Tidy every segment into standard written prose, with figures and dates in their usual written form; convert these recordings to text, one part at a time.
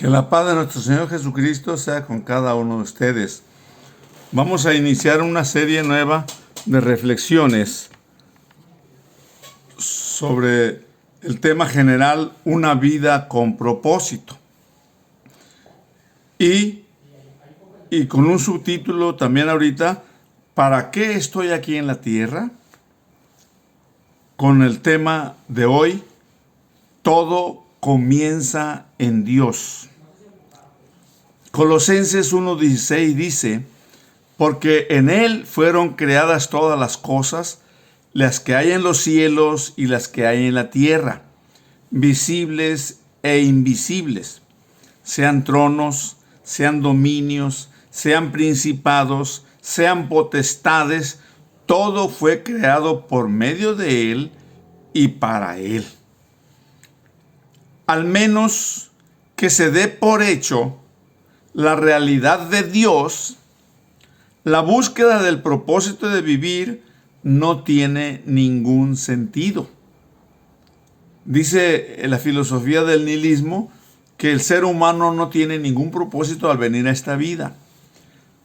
Que la paz de nuestro Señor Jesucristo sea con cada uno de ustedes. Vamos a iniciar una serie nueva de reflexiones sobre el tema general, una vida con propósito. Y con un subtítulo también ahorita, ¿para qué estoy aquí en la tierra? Con el tema de hoy, todo comienza en Dios. Colosenses 1:16 dice, porque en Él fueron creadas todas las cosas, las que hay en los cielos y las que hay en la tierra, visibles e invisibles, sean tronos, sean dominios, sean principados, sean potestades, todo fue creado por medio de Él y para Él. Al menos que se dé por hecho la realidad de Dios, la búsqueda del propósito de vivir no tiene ningún sentido. Dice la filosofía del nihilismo que el ser humano no tiene ningún propósito al venir a esta vida.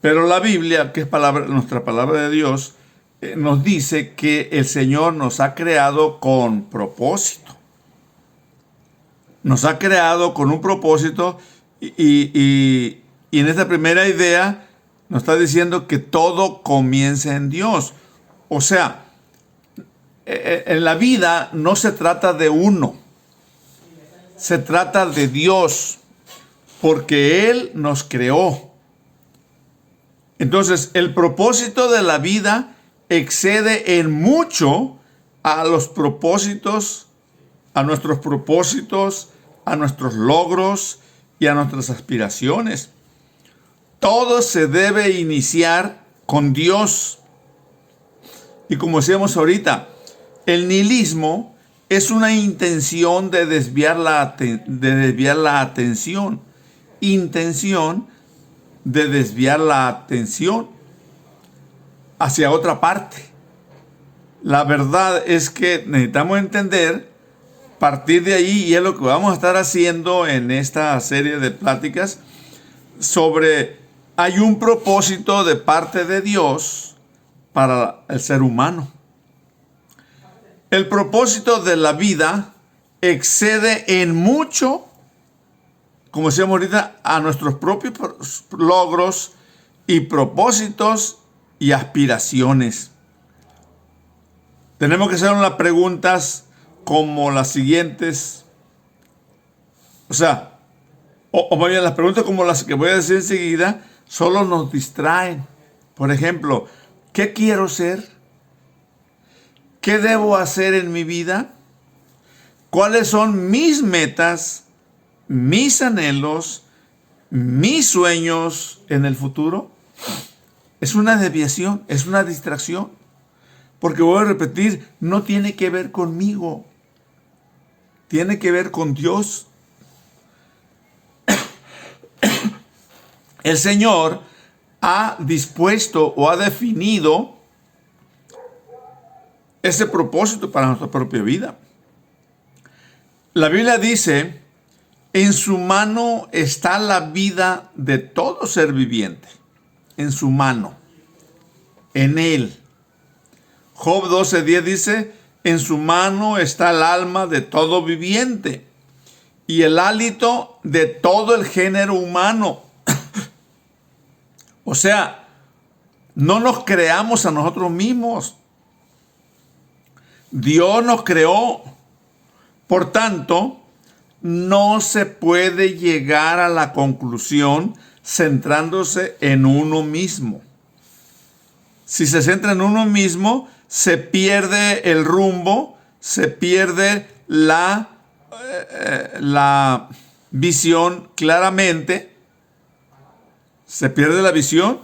Pero la Biblia, que es nuestra palabra de Dios, nos dice que el Señor nos ha creado con propósito. Nos ha creado con un propósito y en esta primera idea nos está diciendo que todo comienza en Dios. O sea, en la vida no se trata de uno, se trata de Dios, porque Él nos creó. Entonces, el propósito de la vida excede en mucho a los propósitos, a nuestros propósitos, a nuestros logros y a nuestras aspiraciones. Todo se debe iniciar con Dios. Y como decíamos ahorita, el nihilismo es una intención de desviar la atención. Intención de desviar la atención hacia otra parte. La verdad es que necesitamos entender, partir de ahí, y es lo que vamos a estar haciendo en esta serie de pláticas, sobre hay un propósito de parte de Dios para el ser humano. El propósito de la vida excede en mucho, como decíamos ahorita, a nuestros propios logros y propósitos y aspiraciones. Tenemos que hacer unas preguntas como las siguientes. O sea, o más bien las preguntas como las que voy a decir enseguida solo nos distraen. Por ejemplo, ¿qué quiero ser? ¿Qué debo hacer en mi vida? ¿Cuáles son mis metas, mis anhelos, mis sueños en el futuro? Es una desviación, es una distracción. Porque voy a repetir, no tiene que ver conmigo. Tiene que ver con Dios. El Señor ha dispuesto o ha definido ese propósito para nuestra propia vida. La Biblia dice, en su mano está la vida de todo ser viviente. En su mano. En Él. Job 12:10 dice, en su mano está el alma de todo viviente y el hálito de todo el género humano. O sea, no nos creamos a nosotros mismos. Dios nos creó. Por tanto, no se puede llegar a la conclusión centrándose en uno mismo. Si se centra en uno mismo, se pierde el rumbo, se pierde la visión claramente, se pierde la visión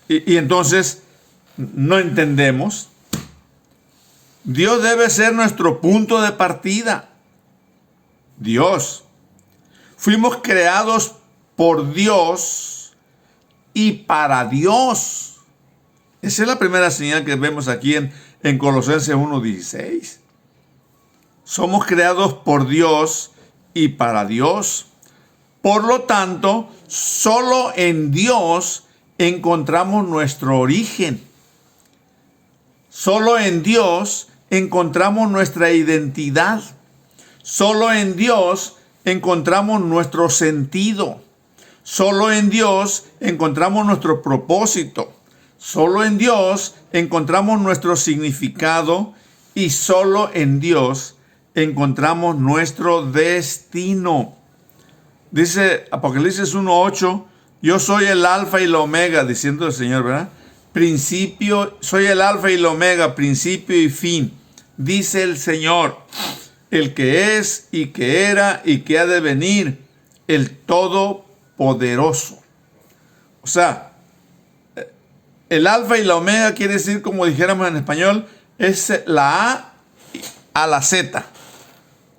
y entonces no entendemos. Dios debe ser nuestro punto de partida. Dios. Fuimos creados por Dios y para Dios. Esa es la primera señal que vemos aquí en Colosenses 1:16. Somos creados por Dios y para Dios. Por lo tanto, solo en Dios encontramos nuestro origen. Solo en Dios encontramos nuestra identidad. Solo en Dios encontramos nuestro sentido. Solo en Dios encontramos nuestro propósito. Solo en Dios encontramos nuestro significado y solo en Dios encontramos nuestro destino. Dice Apocalipsis 1:8, yo soy el alfa y la omega, diciendo el Señor, ¿verdad? Principio, soy el alfa y la omega, principio y fin. Dice el Señor, el que es y que era y que ha de venir, el Todopoderoso. O sea, el alfa y la omega quiere decir, como dijéramos en español, es la A la Z.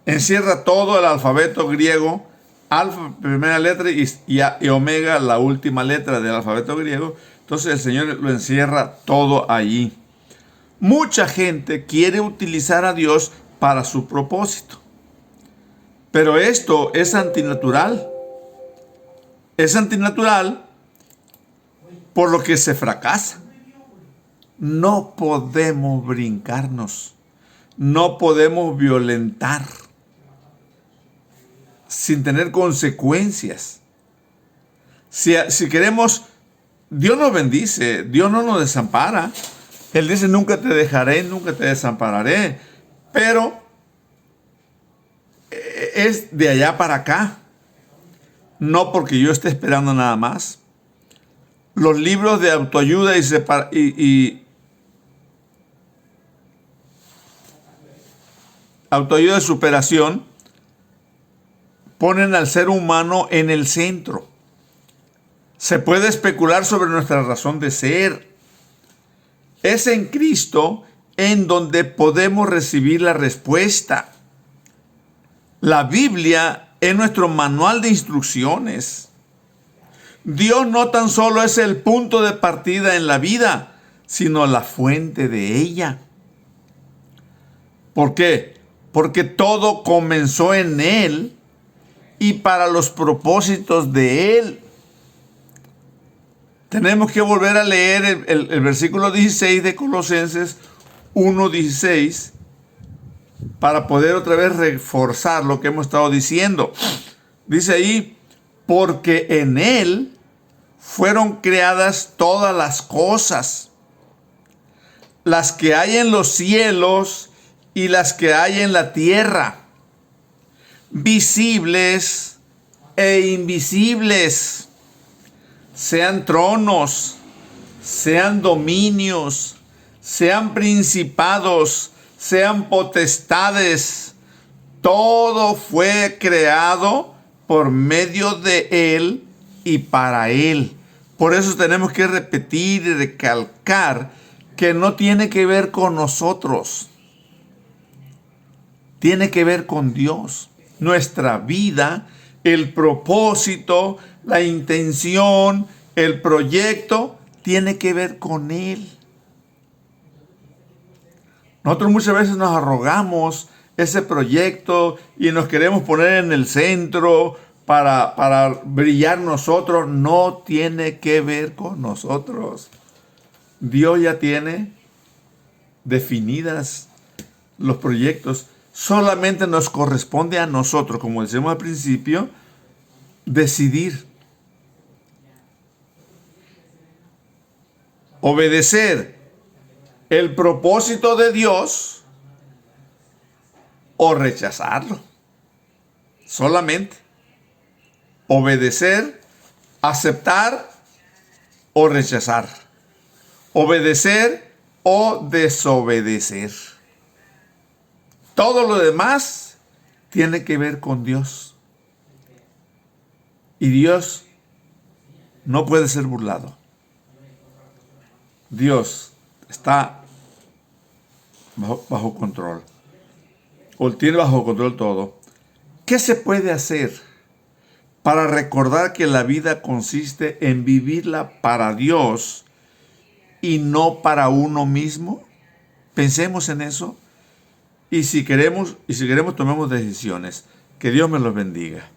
Encierra todo el alfabeto griego, alfa, primera letra, y omega, la última letra del alfabeto griego. Entonces el Señor lo encierra todo allí. Mucha gente quiere utilizar a Dios para su propósito. Pero esto es antinatural. Es antinatural por lo que se fracasa. No podemos brincarnos. No podemos violentar sin tener consecuencias. Si queremos, Dios nos bendice, Dios no nos desampara. Él dice, nunca te dejaré, nunca te desampararé. Pero es de allá para acá. No porque yo esté esperando nada más. Los libros de autoayuda y autoayuda de superación ponen al ser humano en el centro. Se puede especular sobre nuestra razón de ser. Es en Cristo en donde podemos recibir la respuesta. La Biblia es nuestro manual de instrucciones. Dios no tan solo es el punto de partida en la vida, sino la fuente de ella. ¿Por qué? Porque todo comenzó en Él y para los propósitos de Él. Tenemos que volver a leer el versículo 16 de Colosenses 1:16 para poder otra vez reforzar lo que hemos estado diciendo. Dice ahí, porque en Él fueron creadas todas las cosas, las que hay en los cielos y las que hay en la tierra, visibles e invisibles, sean tronos, sean dominios, sean principados, sean potestades. Todo fue creado por medio de Él y para Él. Por eso tenemos que repetir y recalcar que no tiene que ver con nosotros. Tiene que ver con Dios. Nuestra vida, el propósito, la intención, el proyecto, tiene que ver con Él. Nosotros muchas veces nos arrogamos ese proyecto y nos queremos poner en el centro para brillar nosotros. No tiene que ver con nosotros. Dios ya tiene definidas los proyectos. Solamente nos corresponde a nosotros, como decíamos al principio, decidir. Obedecer el propósito de Dios o rechazarlo. Solamente. Obedecer, aceptar o rechazar. Obedecer o desobedecer. Todo lo demás tiene que ver con Dios. Y Dios no puede ser burlado. Dios está bajo control. O tiene bajo control todo. ¿Qué se puede hacer para recordar que la vida consiste en vivirla para Dios y no para uno mismo? Pensemos en eso. Y si queremos, tomemos decisiones. Que Dios me los bendiga.